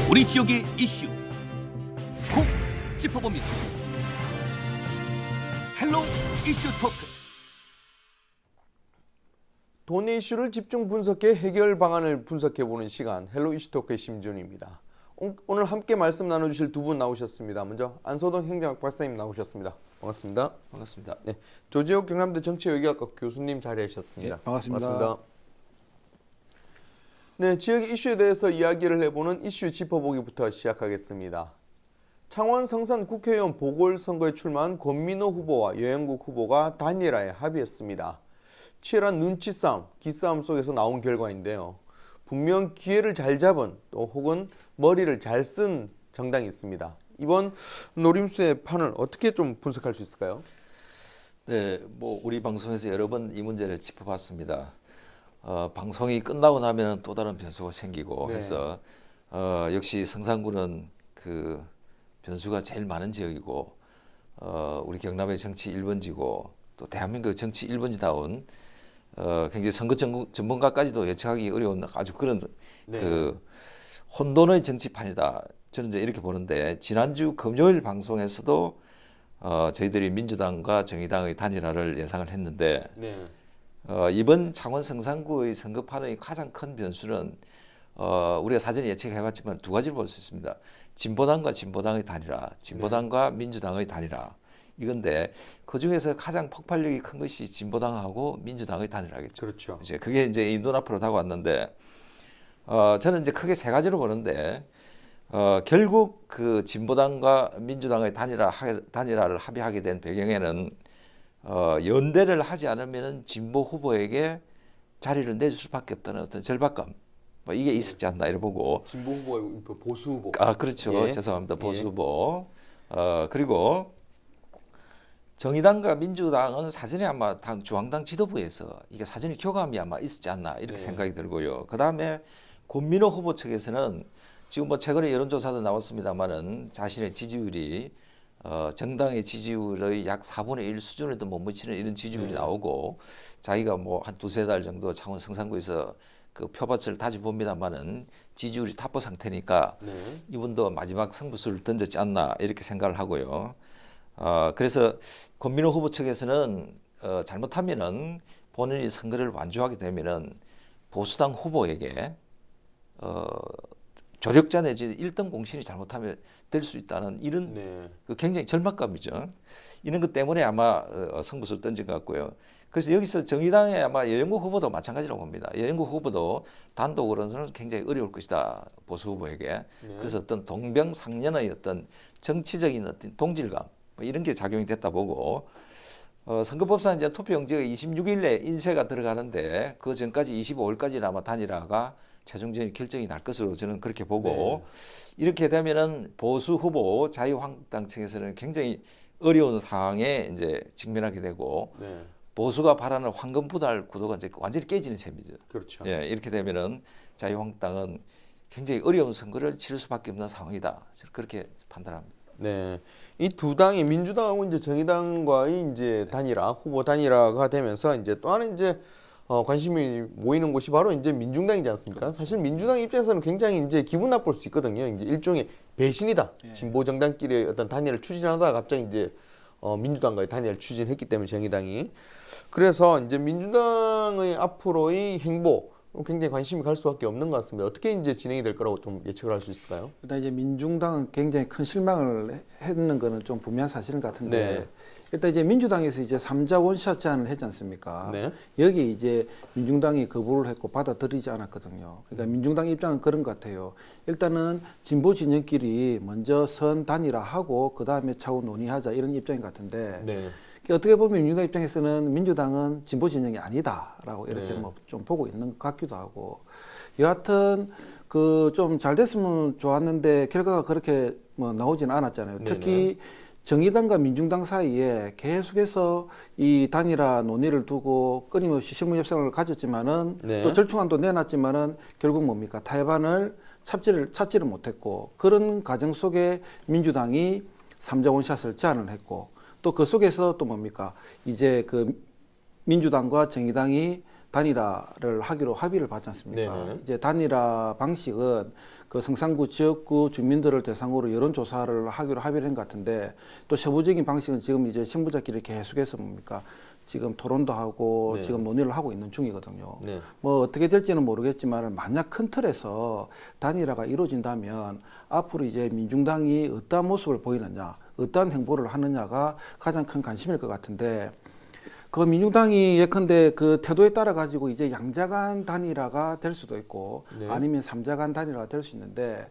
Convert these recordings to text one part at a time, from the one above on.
우리 지역의 이슈 콕 짚어봅니다. 헬로 이슈 토크. 도내 이슈를 집중 분석해 해결 방안을 분석해보는 시간, 헬로 이슈 토크의 심준입니다. 오늘 함께 말씀 나눠주실 두 분 나오셨습니다. 먼저 안소동 행정학 박사님 나오셨습니다. 반갑습니다. 반갑습니다. 네, 조지혁 경남대 정치외교학과 교수님 자리하셨습니다. 네, 반갑습니다. 반갑습니다. 네, 지역 이슈에 대해서 이야기를 해보는 이슈 짚어보기부터 시작하겠습니다. 창원 성산 국회의원 보궐선거에 출마한 권민호 후보와 여행국 후보가 단일화에 합의했습니다. 치열한 눈치 싸움, 기싸움 속에서 나온 결과인데요. 분명 기회를 잘 잡은 또 혹은 머리를 잘 쓴 정당이 있습니다. 이번 노림수의 판을 어떻게 좀 분석할 수 있을까요? 네, 우리 방송에서 여러 번 이 문제를 짚어봤습니다. 방송이 끝나고 나면 또 다른 변수가 생기고 해서 역시 성산구는 그 변수가 제일 많은 지역이고 우리 경남의 정치 1번지고 또 대한민국 정치 1번지다운 굉장히 선거 전문가까지도 예측하기 어려운 아주 그런 그 혼돈의 정치판이다. 저는 이제 이렇게 보는데 지난주 금요일 방송에서도 저희들이 민주당과 정의당의 단일화를 예상을 했는데 이번 창원 성산구의 선거판의 가장 큰 변수는 우리가 사전에 예측해봤지만 두 가지를 볼 수 있습니다. 진보당과 진보당의 단일화, 진보당과 민주당의 단일화. 이건데 그 중에서 가장 폭발력이 큰 것이 진보당하고 민주당의 단일화겠죠. 그렇죠. 이제 그게 이제 이 눈앞으로 다가왔는데 저는 이제 크게 세 가지로 보는데 결국 그 진보당과 민주당의 단일화를 합의하게 된 배경에는 연대를 하지 않으면 진보 후보에게 자리를 내줄 수밖에 없다는 어떤 절박감 이게 있었지 않나 이래 보고 진보 후보, 보수 후보. 그렇죠. 죄송합니다. 보수 후보. 그리고 정의당과 민주당은 사전에 아마 중앙당 지도부에서 이게 사전에 교감이 아마 있었지 않나 이렇게 생각이 들고요. 그 다음에 권민호 후보 측에서는 지금 최근에 여론조사도 나왔습니다만은 자신의 지지율이 정당의 지지율의 약 4분의 1 수준에도 못 미치는 이런 지지율이 나오고 자기가 한 두세 달 정도 창원 성산구에서 그 표밭을 다져봅니다만은 지지율이 타포 상태니까 이분도 마지막 승부수를 던졌지 않나 이렇게 생각을 하고요. 그래서 권민호 후보 측에서는 잘못하면은 본인이 선거를 완주하게 되면은 보수당 후보에게 조력자 내지 1등 공신이 잘못하면 될 수 있다는 이런 그 굉장히 절박감이죠. 이런 것 때문에 아마 승부수를 던진 것 같고요. 그래서 여기서 정의당의 아마 여행국 후보도 마찬가지라고 봅니다. 여행국 후보도 단독으로는 굉장히 어려울 것이다. 보수 후보에게. 그래서 어떤 동병상련의 어떤 정치적인 어떤 동질감 이런 게 작용이 됐다 보고 선거법상 이제 투표용지가 26일에 인쇄가 들어가는데 그 전까지 25일까지 아마 단일화가 최종적인 결정이 날 것으로 저는 그렇게 보고 이렇게 되면은 보수 후보 자유한국당 측에서는 굉장히 어려운 상황에 이제 직면하게 되고 보수가 바라는 황금 분할 구도가 이제 완전히 깨지는 셈이죠. 그렇죠. 이렇게 되면은 자유한국당은 굉장히 어려운 선거를 치를 수밖에 없는 상황이다. 저는 그렇게 판단합니다. 네, 이 두 당이 민주당하고 이제 정의당과의 이제 단일화, 후보 단일화가 되면서 이제 또 하나 이제 관심이 모이는 곳이 바로 이제 민중당이지 않습니까? 그렇죠. 사실 민주당 입장에서는 굉장히 이제 기분 나쁠 수 있거든요. 이제 일종의 배신이다. 진보 정당끼리 어떤 단일화를 추진하다가 갑자기 이제 민주당과의 단일화를 추진했기 때문에 정의당이 그래서 이제 민주당의 앞으로의 행보 굉장히 관심이 갈 수밖에 없는 것 같습니다. 어떻게 이제 진행이 될 거라고 좀 예측을 할 수 있을까요? 일단 이제 민중당은 굉장히 큰 실망을 했는 거는 좀 분명한 사실인 것 같은데 일단 이제 민주당에서 이제 3자 원샷 제안을 했지 않습니까? 여기 이제 민중당이 거부를 했고 받아들이지 않았거든요. 그러니까 민중당 입장은 그런 것 같아요. 일단은 진보 진영끼리 먼저 선 단일화하고 그 다음에 차후 논의하자 이런 입장인 것 같은데 어떻게 보면 민주당 입장에서는 민주당은 진보 진영이 아니다라고 이렇게 좀 보고 있는 것 같기도 하고 여하튼 그 좀 잘 됐으면 좋았는데 결과가 그렇게 나오지는 않았잖아요. 특히 정의당과 민중당 사이에 계속해서 이 단일화 논의를 두고 끊임없이 실무 협상을 가졌지만은 또 절충안도 내놨지만은 결국 뭡니까 타협안을 찾지를 못했고 그런 과정 속에 민주당이 3자 원샷을 제안을 했고 또 그 속에서 또 뭡니까 이제 그 민주당과 정의당이 단일화를 하기로 합의를 받지 않습니까? 네네. 이제 단일화 방식은 그 성산구 지역구 주민들을 대상으로 여론조사를 하기로 합의를 한 것 같은데 또 세부적인 방식은 지금 이제 신부자끼리 계속해서 뭡니까? 지금 토론도 하고 네. 지금 논의를 하고 있는 중이거든요. 네. 뭐 어떻게 될지는 모르겠지만 만약 큰 틀에서 단일화가 이루어진다면 앞으로 이제 민중당이 어떠한 모습을 보이느냐, 어떠한 행보를 하느냐가 가장 큰 관심일 것 같은데 그 민중당이 예컨대 그 태도에 따라 가지고 이제 양자간 단일화가 될 수도 있고 네. 아니면 삼자간 단일화가 될 수 있는데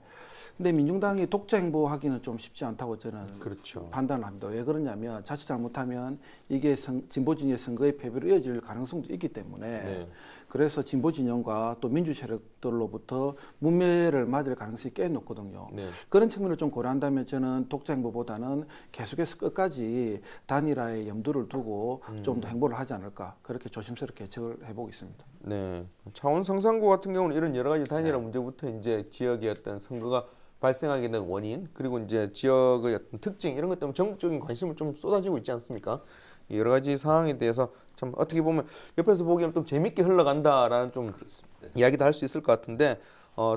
근데 민중당이 독자 행보하기는 좀 쉽지 않다고 저는 그렇죠. 판단을 합니다. 왜 그러냐면 자칫 잘못하면 이게 진보 진영의 선거의 패배로 이어질 가능성도 있기 때문에 네. 그래서 진보 진영과 또 민주 세력들로부터 문매를 맞을 가능성이 꽤 높거든요. 네. 그런 측면을 좀 고려한다면 저는 독자 행보보다는 계속해서 끝까지 단일화에 염두를 두고 좀 더 행보를 하지 않을까 그렇게 조심스럽게 예측을 해보고 있습니다. 네. 창원 성산구 같은 경우는 이런 여러 가지 단일화 문제부터 이제 지역의 어떤 선거가 발생하게 된 원인 그리고 이제 지역의 어떤 특징 이런 것 때문에 전국적인 관심을 좀 쏟아지고 있지 않습니까? 여러 가지 상황에 대해서 참 어떻게 보면 옆에서 보기에는 좀 재밌게 흘러간다라는 좀 이야기도 할 수 있을 것 같은데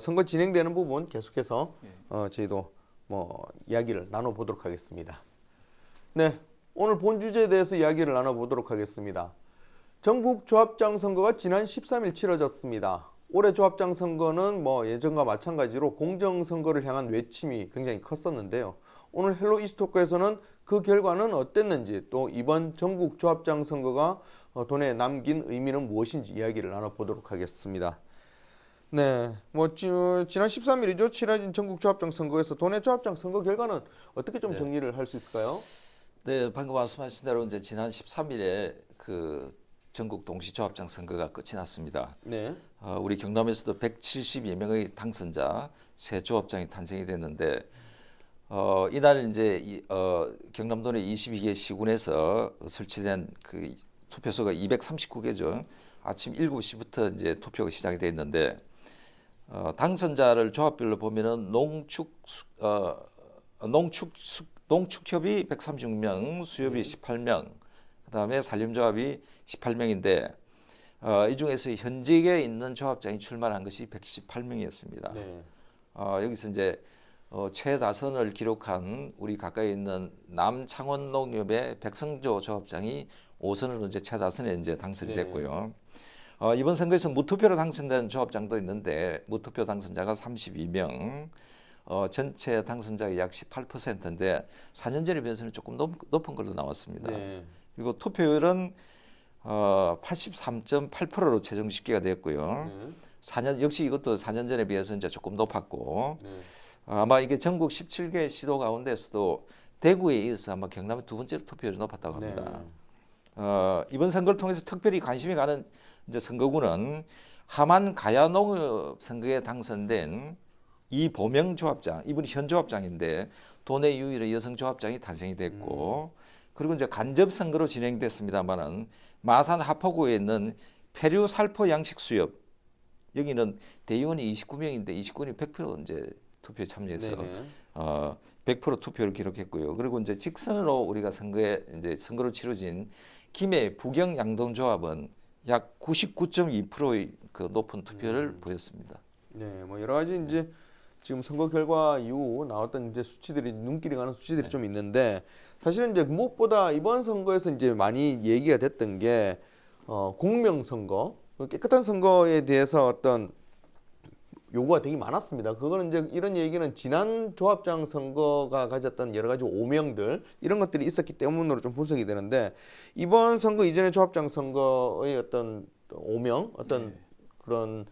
선거 진행되는 부분 계속해서 저희도 뭐 이야기를 나눠보도록 하겠습니다. 네, 오늘 본 주제에 대해서 이야기를 나눠보도록 하겠습니다. 전국 조합장 선거가 지난 13일 치러졌습니다. 올해 조합장 선거는 뭐 예전과 마찬가지로 공정선거를 향한 외침이 굉장히 컸었는데요. 오늘 헬로 이스토크에서는 그 결과는 어땠는지 또 이번 전국 조합장 선거가 돈에 남긴 의미는 무엇인지 이야기를 나눠보도록 하겠습니다. 네, 뭐 지난 13일이죠. 치러진 전국 조합장 선거에서 돈의 조합장 선거 결과는 어떻게 좀 정리를 할 수 있을까요? 네, 방금 말씀하신 대로 이제 지난 13일에 그 전국 동시조합장 선거가 끝이 났습니다. 네. 우리 경남에서도 172 명의 당선자 새 조합장이 탄생이 됐는데 이날 이제 경남도 내 22개 시군에서 설치된 그 투표소가 239개죠. 아침 7시부터 이제 투표가 시작이 됐는데 당선자를 조합별로 보면은 농축협이 136명, 수협이 18명, 그다음에 산림조합이 18명인데 이 중에서 현직에 있는 조합장이 출마한 것이 118명이었습니다. 네. 여기서 이제 최다선을 기록한 우리 가까이 있는 남창원농협의 백성조 조합장이 5선으로 이제 최다선에 이제 당선이 됐고요. 이번 선거에서 무투표로 당선된 조합장도 있는데 무투표 당선자가 32명, 전체 당선자의 약 18%인데 4년 전에 비해서는 조금 높은 걸로 나왔습니다. 네. 그리고 투표율은 83.8%로 최종 집계가 됐고요. 4년 역시 이것도 4년 전에 비해서 이제 조금 높았고 아마 이게 전국 17개 시도 가운데서도 대구에 이어서 아마 경남의 두 번째로 투표율이 높았다고 합니다. 이번 선거를 통해서 특별히 관심이 가는 이제 선거구는 함안 가야농업 선거에 당선된 이보명 조합장, 이분이 현 조합장인데 도내 유일의 여성 조합장이 탄생이 됐고 그리고 이제 간접 선거로 진행됐습니다만은 마산 하포구에 있는 폐류 살포 양식 수협 여기는 대의원이 29명인데 29명이 100% 이제 투표에 참여해서 100% 투표를 기록했고요. 그리고 이제 직선으로 우리가 선거로 치러진 김해 부경 양동조합은 약 99.2%의 그 높은 투표를 보였습니다. 네, 뭐 여러 가지 이제 지금 선거 결과 이후 나왔던 이제 수치들이 눈길이 가는 수치들이 좀 있는데 사실은 이제 무엇보다 이번 선거에서 이제 많이 얘기가 됐던 게 공명 선거, 깨끗한 선거에 대해서 어떤 요구가 되게 많았습니다. 그거는 이제 이런 얘기는 지난 조합장 선거가 가졌던 여러 가지 오명들 이런 것들이 있었기 때문으로 좀 분석이 되는데 이번 선거 이전의 조합장 선거의 어떤 오명, 어떤 그런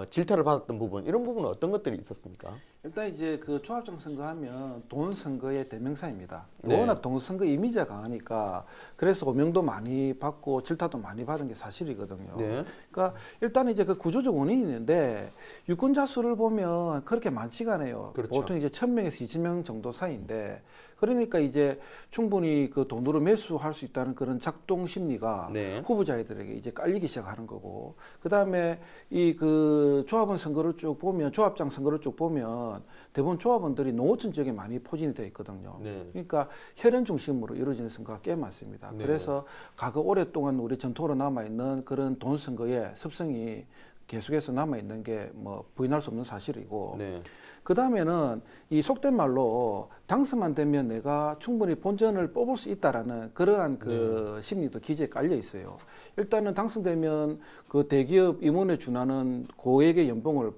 질타를 받았던 부분 이런 부분은 어떤 것들이 있었습니까? 일단 이제 그 조합장 선거하면 돈 선거의 대명사입니다. 네. 워낙 돈 선거 이미지가 강하니까 그래서 오명도 많이 받고 질타도 많이 받은 게 사실이거든요. 네. 그러니까 일단 이제 그 구조적 원인이 있는데 유권자 수를 보면 그렇게 많지가 않아요. 그렇죠. 보통 이제 1,000명에서 2,000명 정도 사이인데 그러니까 이제 충분히 그 돈으로 매수할 수 있다는 그런 작동 심리가 네. 후보자들에게 이제 깔리기 시작하는 거고 그 다음에 이 그 그 조합원 선거를 쭉 보면 조합장 선거를 쭉 보면 대부분 조합원들이 농어촌 지역에 많이 포진이 되어 있거든요. 네. 그러니까 혈연 중심으로 이루어지는 선거가 꽤 많습니다. 네. 그래서 과거 오랫동안 우리 전통으로 남아 있는 그런 돈 선거의 습성이 계속해서 남아 있는 게 뭐 부인할 수 없는 사실이고. 네. 그 다음에는 이 속된 말로 당선만 되면 내가 충분히 본전을 뽑을 수 있다라는 그러한 그 심리도 기재에 깔려 있어요. 일단은 당선되면 그 대기업 임원에 준하는 고액의 연봉을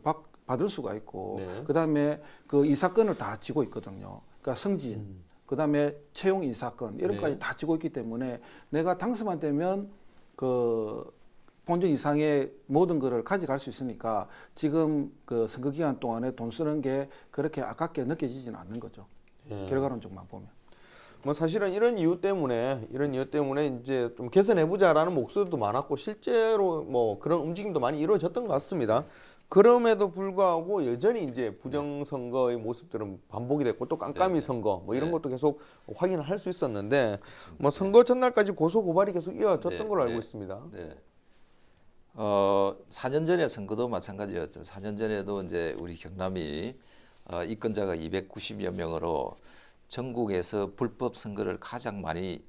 받을 수가 있고, 네. 그 다음에 그 이사건을 다 지고 있거든요. 그러니까 승진, 그 다음에 채용 인사건 이런 것까지 다 지고 있기 때문에 내가 당선만 되면 그 본전 이상의 모든 것을 가져갈 수 있으니까 지금 그 선거 기간 동안에 돈 쓰는 게 그렇게 아깝게 느껴지지는 않는 거죠. 결과론적만 보면. 뭐 사실은 이런 이유 때문에 이제 좀 개선해보자라는 목소리도 많았고 실제로 뭐 그런 움직임도 많이 이루어졌던 것 같습니다. 그럼에도 불구하고 여전히 이제 부정선거의 모습들은 반복이 됐고 또 깜깜이 선거 뭐 이런 것도 계속 확인을 할 수 있었는데 뭐 선거 전날까지 고소 고발이 계속 이어졌던 걸로 알고 있습니다. 네. 4년 전에 선거도 마찬가지였죠. 4년 전에도 이제 우리 경남이 입건자가 290여 명으로 전국에서 불법 선거를 가장 많이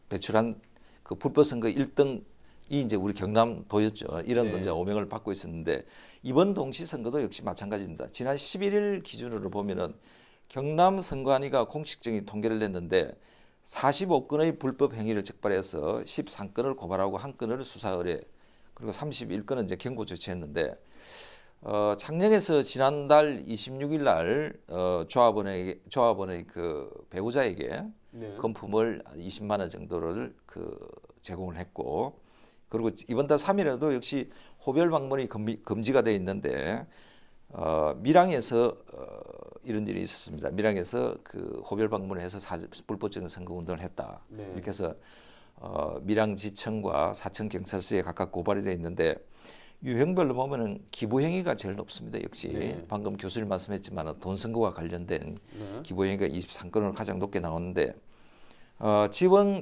배출한 그 불법 선거 1등이 이제 우리 경남도였죠. 이런 이제 오명을 받고 있었는데 이번 동시 선거도 역시 마찬가지입니다. 지난 11일 기준으로 보면은 경남 선관위가 공식적인 통계를 냈는데 45건의 불법 행위를 적발해서 13건을 고발하고 1건을 수사 의뢰 그리고 31건은 이제 경고 조치했는데 창녕에서 지난달 26일 날 조합원의 그 배우자에게 금품을 20만 원 정도를 제공을 했고 그리고 이번 달 3일에도 역시 호별 방문이 금지가 돼 있는데 밀양에서 이런 일이 있었습니다. 밀양에서 그 호별 방문을 해서 불법적인 선거 운동을 했다. 이렇게 해서 밀양지청과 사청경찰서에 각각 고발이 돼 있는데 유형별로 보면은 기부행위가 제일 높습니다. 역시 방금 교수님 말씀했지만 돈 선거와 관련된 기부행위가 23건으로 가장 높게 나오는데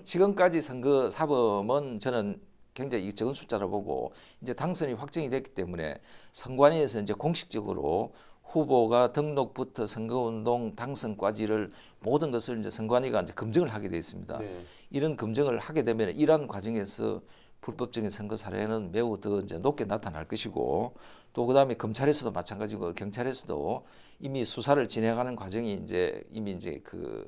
지금까지 선거 사범은 저는 굉장히 적은 숫자로 보고 이제 당선이 확정이 됐기 때문에 선관위에서 이제 공식적으로 후보가 등록부터 선거운동 당선까지를 모든 것을 이제 선관위가 이제 검증을 하게 되어 있습니다. 이런 검증을 하게 되면 이러한 과정에서 불법적인 선거 사례는 매우 더 이제 높게 나타날 것이고 또 그다음에 검찰에서도 마찬가지고 경찰에서도 이미 수사를 진행하는 과정이 이미 그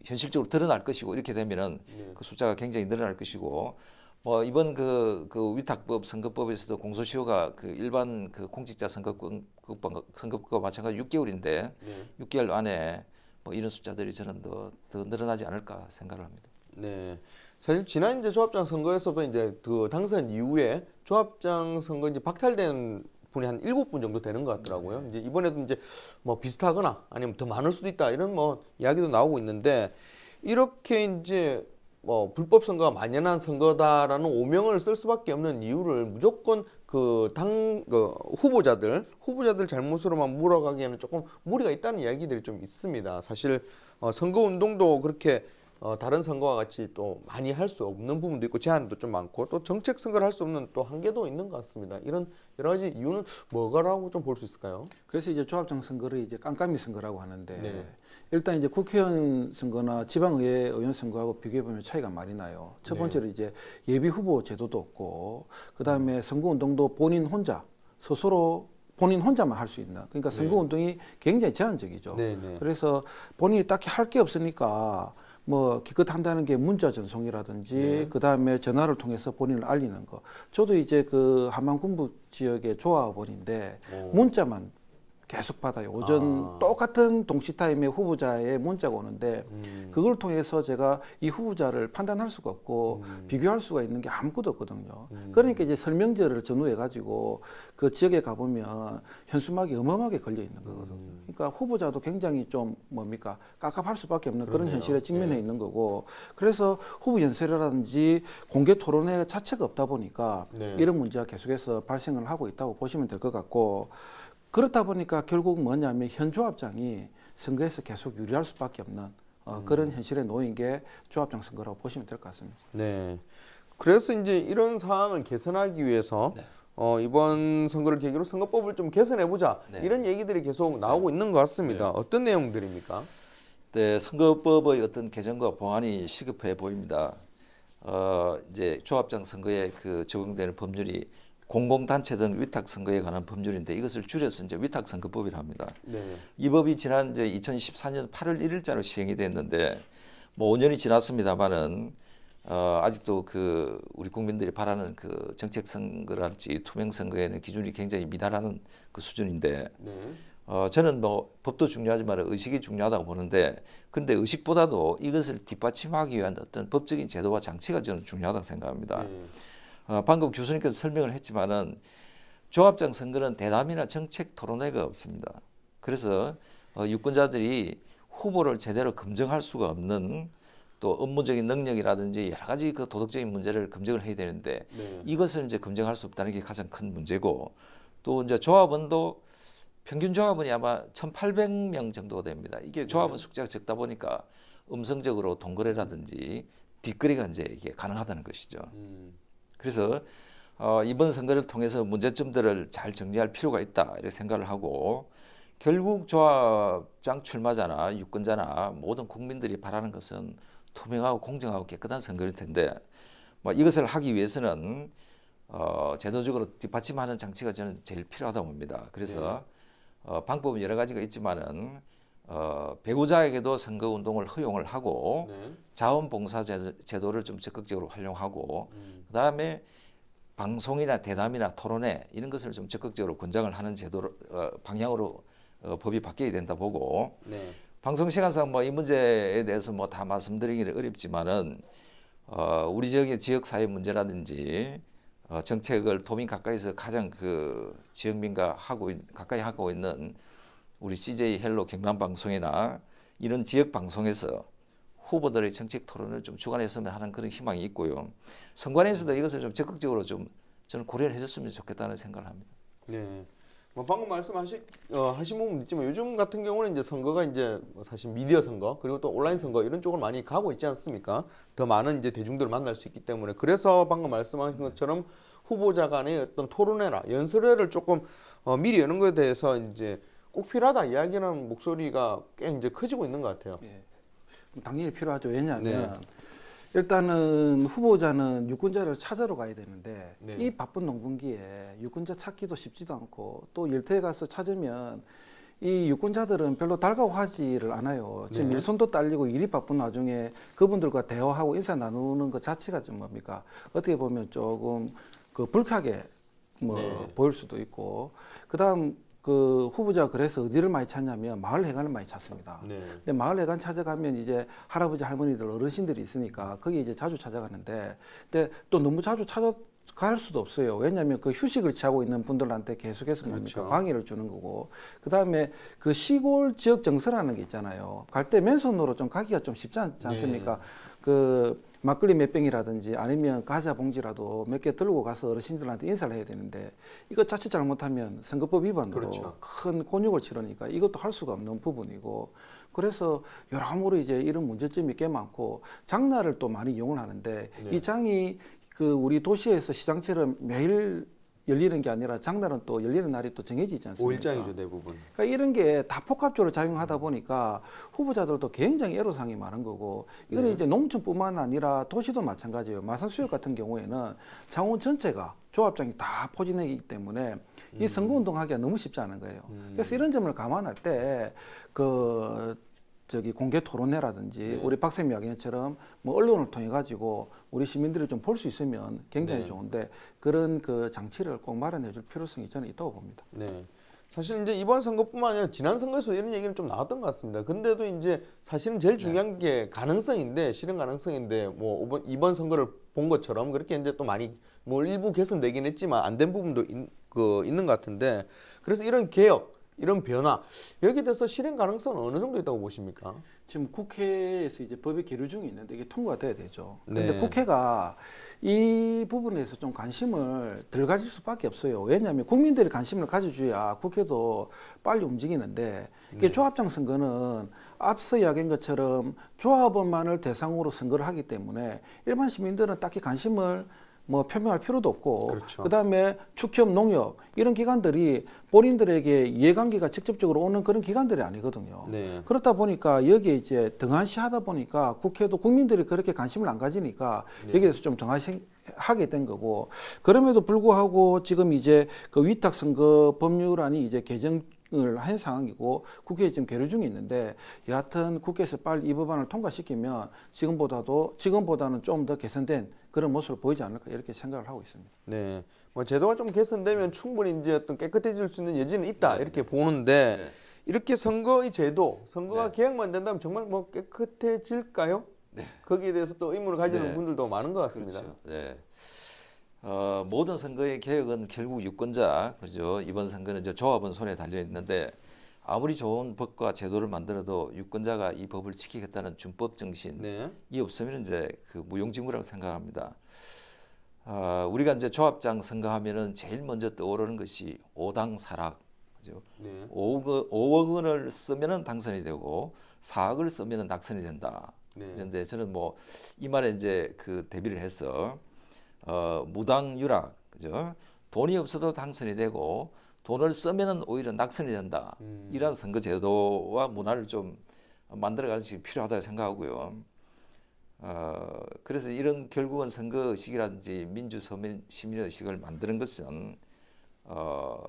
현실적으로 드러날 것이고 이렇게 되면은 그 숫자가 굉장히 늘어날 것이고 뭐 이번 그 위탁법 선거법에서도 공소시효가 그 일반 그 공직자 선거법과 마찬가지 6개월인데 6개월 안에 뭐 이런 숫자들이 저는 더 늘어나지 않을까 생각을 합니다. 네. 사실 지난 이제 조합장 선거에서도 이제 그 당선 이후에 조합장 선거 이제 박탈된 분이 한 7분 정도 되는 것 같더라고요. 이제 이번에도 이제 뭐 비슷하거나 아니면 더 많을 수도 있다 이런 뭐 이야기도 나오고 있는데 이렇게 이제 뭐 불법 선거가 만연한 선거다라는 오명을 쓸 수밖에 없는 이유를 무조건 그 후보자들 잘못으로만 몰아가기에는 조금 무리가 있다는 이야기들이 좀 있습니다. 사실 선거 운동도 그렇게 다른 선거와 같이 또 많이 할 수 없는 부분도 있고 제한도 좀 많고 또 정책 선거를 할 수 없는 또 한계도 있는 것 같습니다. 이런 여러 가지 이유는 뭐가라고 좀 볼 수 있을까요? 그래서 이제 조합장 선거를 이제 깜깜이 선거라고 하는데 일단 이제 국회의원 선거나 지방의회 의원 선거하고 비교해 보면 차이가 많이 나요. 첫 번째로 이제 예비 후보 제도도 없고 그다음에 선거 운동도 본인 혼자 스스로 본인 혼자만 할 수 있는 그러니까 선거 운동이 굉장히 제한적이죠. 그래서 본인이 딱히 할 게 없으니까 뭐 기껏 한다는 게 문자 전송이라든지 그다음에 전화를 통해서 본인을 알리는 거. 저도 이제 그 함안군부 지역의 조합원인데 문자만 계속 받아요. 오전 똑같은 동시 타임에 후보자의 문자가 오는데 그걸 통해서 제가 이 후보자를 판단할 수가 없고 비교할 수가 있는 게 아무것도 없거든요. 그러니까 이제 설명절을 전후해 가지고 그 지역에 가보면 현수막이 어마어마하게 걸려 있는 거거든요. 그러니까 후보자도 굉장히 좀 뭡니까 깝깝할 수밖에 없는 그런 현실에 직면해 있는 거고 그래서 후보 연설이라든지 공개 토론회 자체가 없다 보니까 이런 문제가 계속해서 발생을 하고 있다고 보시면 될 것 같고 그렇다 보니까 결국 뭐냐면 현 조합장이 선거에서 계속 유리할 수밖에 없는 그런 현실에 놓인 게 조합장 선거라고 보시면 될 것 같습니다. 네. 그래서 이제 이런 상황을 개선하기 위해서 네. 이번 선거를 계기로 선거법을 좀 개선해 보자 네. 이런 얘기들이 계속 나오고 있는 것 같습니다. 어떤 내용들입니까? 네, 선거법의 어떤 개정과 보완이 시급해 보입니다. 이제 조합장 선거에 그 적용되는 법률이 공공단체 등 위탁 선거에 관한 법률인데 이것을 줄여서 이제 위탁 선거법이라 합니다. 네. 이 법이 지난 이제 2014년 8월 1일자로 시행이 됐는데 뭐 5년이 지났습니다만은 아직도 그 우리 국민들이 바라는 그 정책 선거랄지 투명 선거에는 기준이 굉장히 미달하는 그 수준인데 네. 저는 뭐 법도 중요하지만 의식이 중요하다고 보는데 그런데 의식보다도 이것을 뒷받침하기 위한 어떤 법적인 제도와 장치가 저는 중요하다고 생각합니다. 네. 방금 교수님께서 설명을 했지만은 조합장 선거는 대담이나 정책 토론회가 없습니다. 그래서 유권자들이 후보를 제대로 검증할 수가 없는 또 업무적인 능력이라든지 여러 가지 그 도덕적인 문제를 검증을 해야 되는데 네. 이것을 이제 검증할 수 없다는 게 가장 큰 문제고 또 이제 조합원도 평균 조합원이 아마 1,800명 정도 됩니다. 이게 조합원 숫자가 적다 보니까 음성적으로 동거래라든지 뒷거래가 이제 이게 가능하다는 것이죠. 그래서 이번 선거를 통해서 문제점들을 잘 정리할 필요가 있다 이렇게 생각을 하고 결국 조합장 출마자나 유권자나 모든 국민들이 바라는 것은 투명하고 공정하고 깨끗한 선거일 텐데 뭐 이것을 하기 위해서는 제도적으로 뒷받침하는 장치가 저는 제일 필요하다고 봅니다. 그래서 방법은 여러 가지가 있지만은 배우자에게도 선거 운동을 허용을 하고 네. 자원봉사 제도를 좀 적극적으로 활용하고 그다음에 방송이나 대담이나 토론회 이런 것을 좀 적극적으로 권장을 하는 제도로 방향으로 법이 바뀌어야 된다 보고 네. 방송 시간상 뭐 이 문제에 대해서 뭐 다 말씀드리기는 어렵지만은 우리 지역 사회 문제라든지 정책을 도민 가까이서 가장 그 지역민과 가까이 하고 있는 우리 CJ 헬로 경남 방송이나 이런 지역 방송에서 후보들의 정책 토론을 좀 주관했으면 하는 그런 희망이 있고요. 선관위에서도 이것을 좀 적극적으로 좀 저는 고려를 해줬으면 좋겠다는 생각을 합니다. 네. 뭐 방금 말씀하신 부분 있지만 요즘 같은 경우는 이제 선거가 이제 사실 미디어 선거 그리고 또 온라인 선거 이런 쪽으로 많이 가고 있지 않습니까? 더 많은 이제 대중들을 만날 수 있기 때문에 그래서 방금 말씀하신 것처럼 후보자 간의 어떤 토론회나 연설회를 조금 미리 여는 것에 대해서 이제 꼭 필요하다 이야기하는 목소리가 꽤 이제 커지고 있는 것 같아요. 예. 당연히 필요하죠. 왜냐하면 네. 일단은 후보자는 유권자를 찾아러 가야 되는데 네. 이 바쁜 농번기에 유권자 찾기도 쉽지도 않고 또 일터에 가서 찾으면 이 유권자들은 별로 달가워하지를 않아요. 지금 네. 일손도 딸리고 일이 바쁜 와중에 그분들과 대화하고 인사 나누는 것 자체가 좀 뭡니까? 어떻게 보면 조금 그 불쾌하게 뭐 네. 보일 수도 있고 그다음 그 후보자가 그래서 어디를 많이 찾냐면 마을 회관을 많이 찾습니다. 네. 근데 마을 회관 찾아가면 이제 할아버지 할머니들 어르신들이 있으니까 거기 이제 자주 찾아가는데 근데 또 너무 자주 찾아갈 수도 없어요. 왜냐하면 그 휴식을 취하고 있는 분들한테 계속해서 그렇죠. 방해를 주는 거고 그다음에 그 시골 지역 정서라는 게 있잖아요. 갈 때 맨손으로 좀 가기가 좀 쉽지 않지 않습니까? 그 막걸리 몇 병이라든지 아니면 과자 봉지라도 몇 개 들고 가서 어르신들한테 인사를 해야 되는데 이거 자칫 잘못하면 선거법 위반으로 그렇죠. 큰 곤욕을 치르니까 이것도 할 수가 없는 부분이고 그래서 여러모로 이제 이런 문제점이 꽤 많고 장날을 또 많이 이용을 하는데 네. 이 장이 그 우리 도시에서 시장처럼 매일 열리는 게 아니라 장날은 또 열리는 날이 또 정해져 있지 않습니까? 5일장이죠 대부분. 그러니까 이런 게 다 복합적으로 작용하다 보니까 후보자들도 굉장히 애로사항이 많은 거고 이거는 이제 농촌뿐만 아니라 도시도 마찬가지예요. 마산 수역 같은 경우에는 창원 전체가 조합장이 다 포진하기 때문에 이 선거운동하기가 너무 쉽지 않은 거예요. 그래서 이런 점을 감안할 때 공개 토론회라든지 우리 박쌤 이야기처럼 뭐 언론을 통해 가지고 우리 시민들이 좀 볼 수 있으면 굉장히 좋은데 그런 그 장치를 꼭 마련해 줄 필요성이 저는 있다고 봅니다. 네. 사실 이제 이번 선거뿐만 아니라 지난 선거에서 이런 얘기는 좀 나왔던 것 같습니다. 근데도 이제 사실은 제일 중요한 게 가능성인데 실현 가능성인데 뭐 이번 선거를 본 것처럼 그렇게 이제 또 많이 뭐 일부 개선되긴 했지만 안 된 부분도 있는 것 같은데 그래서 이런 개혁 이런 변화 여기에 대해서 실행 가능성은 어느 정도 있다고 보십니까? 지금 국회에서 이제 법이 계류 중에 있는데 이게 통과가 돼야 되죠. 그런데 네. 국회가 이 부분에서 좀 관심을 덜 가질 수밖에 없어요. 왜냐하면 국민들이 관심을 가져줘야 국회도 빨리 움직이는데 이게 조합장 선거는 앞서 이야기한 것처럼 조합원만을 대상으로 선거를 하기 때문에 일반 시민들은 딱히 관심을 뭐 표명할 필요도 없고, 그렇죠. 그다음에 축협, 농협 이런 기관들이 본인들에게 이해관계가 직접적으로 오는 그런 기관들이 아니거든요. 네. 그렇다 보니까 여기에 이제 등한시하다 보니까 국회도 국민들이 그렇게 관심을 안 가지니까 여기에 대해서 좀 등한시하게 된 거고, 그럼에도 불구하고 지금 이제 그 위탁선거 법률안이 이제 개정을 한 상황이고 국회에 지금 계류 중에 있는데, 여하튼 국회에서 빨리 이 법안을 통과시키면 지금보다는 좀 더 개선된 그런 모습을 보이지 않을까 이렇게 생각을 하고 있습니다. 네. 뭐 제도가 좀 개선되면 충분히 이제 어떤 깨끗해질 수 있는 여지는 있다 이렇게 보는데 네. 이렇게 선거의 제도, 선거가 네. 개혁만 된다면 정말 뭐 깨끗해질까요? 네. 거기에 대해서 또 의문을 가지는 네. 분들도 많은 것 같습니다. 그렇죠. 네. 모든 선거의 개혁은 결국 유권자, 그죠? 이번 선거는 이제 조합원 손에 달려 있는데 아무리 좋은 법과 제도를 만들어도 유권자가 이 법을 지키겠다는 준법 정신이 네. 없으면 이제 그 무용지물이라고 생각합니다. 우리가 이제 조합장 선거하면은 제일 먼저 떠오르는 것이 5당 사락, 그죠? 네. 5억 원을 쓰면은 당선이 되고 4억을 쓰면은 낙선이 된다. 네. 그런데 저는 뭐 이 말에 이제 그 대비를 해서 무당유락, 그죠? 돈이 없어도 당선이 되고 돈을 쓰면은 오히려 낙선이 된다. 이런 선거 제도와 문화를 좀 만들어가는 것이 필요하다고 생각하고요. 그래서 이런 결국은 선거 의식이라든지 민주 시민 의식을 만드는 것은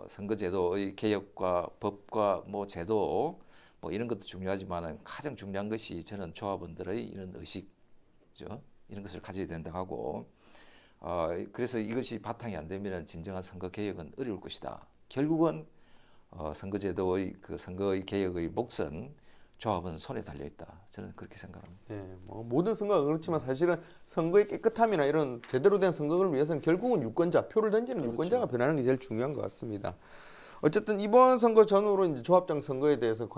선거 제도의 개혁과 법과 뭐 제도 뭐 이런 것도 중요하지만 가장 중요한 것이 저는 조합원들의 이런 의식죠. 이런 것을 가져야 된다고 하고, 그래서 이것이 바탕이 안 되면 진정한 선거 개혁은 어려울 것이다. 결국은 선거제도의 그 선거의 개혁의 몫은 조합은 손에 달려 있다. 저는 그렇게 생각합니다. 네, 뭐 모든 선거가 그렇지만 사실은 선거의 깨끗함이나 이런 제대로 된 선거를 위해서는 결국은 유권자, 표를 던지는 그렇죠. 유권자가 변하는 게 제일 중요한 것 같습니다. 어쨌든 이번 선거 전후로 이제 조합장 선거에 대해서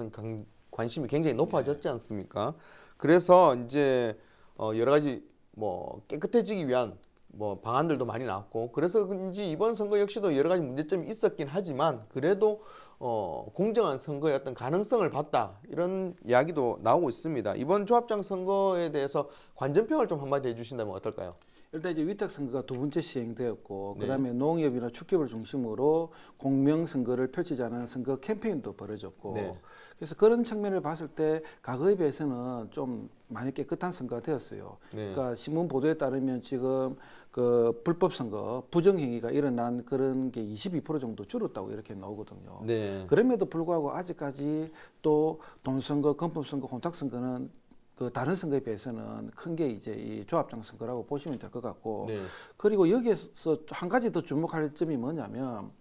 관심이 굉장히 높아졌지 않습니까? 그래서 이제 여러 가지 뭐 깨끗해지기 위한 뭐 방안들도 많이 나왔고, 그래서 그런지 이번 선거 역시도 여러 가지 문제점이 있었긴 하지만 그래도 공정한 선거의 어떤 가능성을 봤다 이런 이야기도 나오고 있습니다. 이번 조합장 선거에 대해서 관전평을 좀 한마디 해주신다면 어떨까요? 일단 이제 위탁 선거가 두 번째 시행되었고, 네. 그다음에 농협이나 축협을 중심으로 공명 선거를 플치자는 선거 캠페인도 벌어졌고, 네. 그래서 그런 측면을 봤을 때 과거에 비해서는 좀 많이 깨끗한 선거가 되었어요. 네. 그러니까 신문 보도에 따르면 지금 그 불법 선거, 부정 행위가 일어난 그런 게 22% 정도 줄었다고 이렇게 나오거든요. 네. 그럼에도 불구하고 아직까지 또 돈 선거, 건법 선거, 혼탁 선거는 그 다른 선거에 비해서는 큰 게 이제 이 조합장 선거라고 보시면 될 것 같고, 네. 그리고 여기에서 한 가지 더 주목할 점이 뭐냐면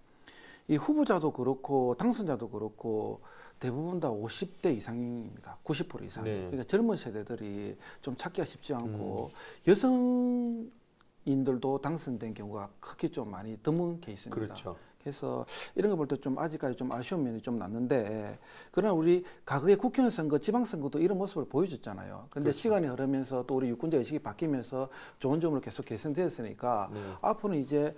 이 후보자도 그렇고 당선자도 그렇고 대부분 다 50대 이상입니다. 90% 이상. 네. 그러니까 젊은 세대들이 좀 찾기가 쉽지 않고 여성인들도 당선된 경우가 크게 좀 많이 드문 케이스입니다. 그렇죠. 그래서 이런 거 볼 때 좀 아직까지 좀 아쉬운 면이 좀 났는데, 그러나 우리 과거의 국회의원 선거, 지방선거도 이런 모습을 보여줬잖아요. 그런데 그렇죠. 시간이 흐르면서 또 우리 유권자 의식이 바뀌면서 좋은 점으로 계속 개선되었으니까 네. 앞으로는 이제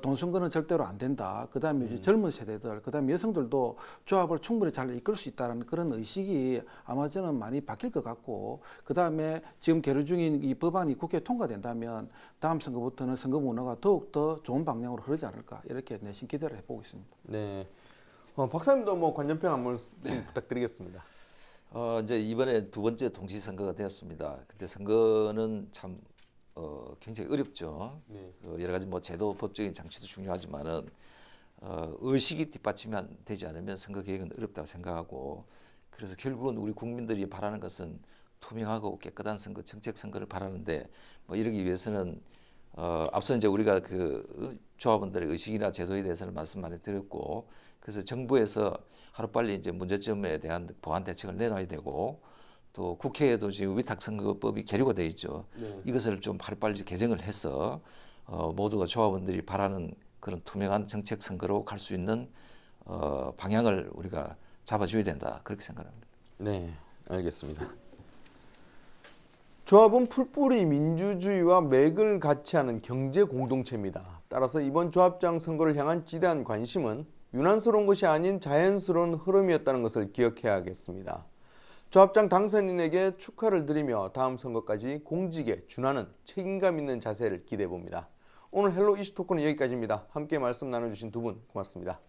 돈 선거는 절대로 안 된다. 그다음에 이제 젊은 세대들, 그다음에 여성들도 조합을 충분히 잘 이끌 수 있다는 그런 의식이 아마 저는 많이 바뀔 것 같고, 그다음에 지금 계류 중인 이 법안이 국회에 통과된다면 다음 선거부터는 선거 문화가 더욱 더 좋은 방향으로 흐르지 않을까 이렇게 내심 기대를 해보고 있습니다. 네. 박사님도 뭐 관전평 한 말씀 부탁드리겠습니다. 이제 이번에 두 번째 동시 선거가 되었습니다. 근데 선거는 참 굉장히 어렵죠. 네. 여러 가지 뭐 제도 법적인 장치도 중요하지만은 의식이 뒷받침이 되지 않으면 선거 개혁은 어렵다고 생각하고, 그래서 결국은 우리 국민들이 바라는 것은 투명하고 깨끗한 선거, 정책 선거를 바라는데, 뭐 이러기 위해서는 앞서 이제 우리가 그 조합원들의 의식이나 제도에 대해서는 말씀 많이 드렸고, 그래서 정부에서 하루빨리 이제 문제점에 대한 보완 대책을 내놔야 되고, 또 국회에도 지금 위탁선거법이 계류가 돼 있죠. 네. 이것을 좀 하루빨리 개정을 해서 모두가 조합원들이 바라는 그런 투명한 정책 선거로 갈 수 있는 방향을 우리가 잡아줘야 된다, 그렇게 생각합니다. 네, 알겠습니다. 조합은 풀뿌리 민주주의와 맥을 같이 하는 경제 공동체입니다. 따라서 이번 조합장 선거를 향한 지대한 관심은 유난스러운 것이 아닌 자연스러운 흐름이었다는 것을 기억해야겠습니다. 조합장 당선인에게 축하를 드리며 다음 선거까지 공직에 준하는 책임감 있는 자세를 기대해 봅니다. 오늘 헬로 이슈 토크는 여기까지입니다. 함께 말씀 나눠주신 두 분 고맙습니다.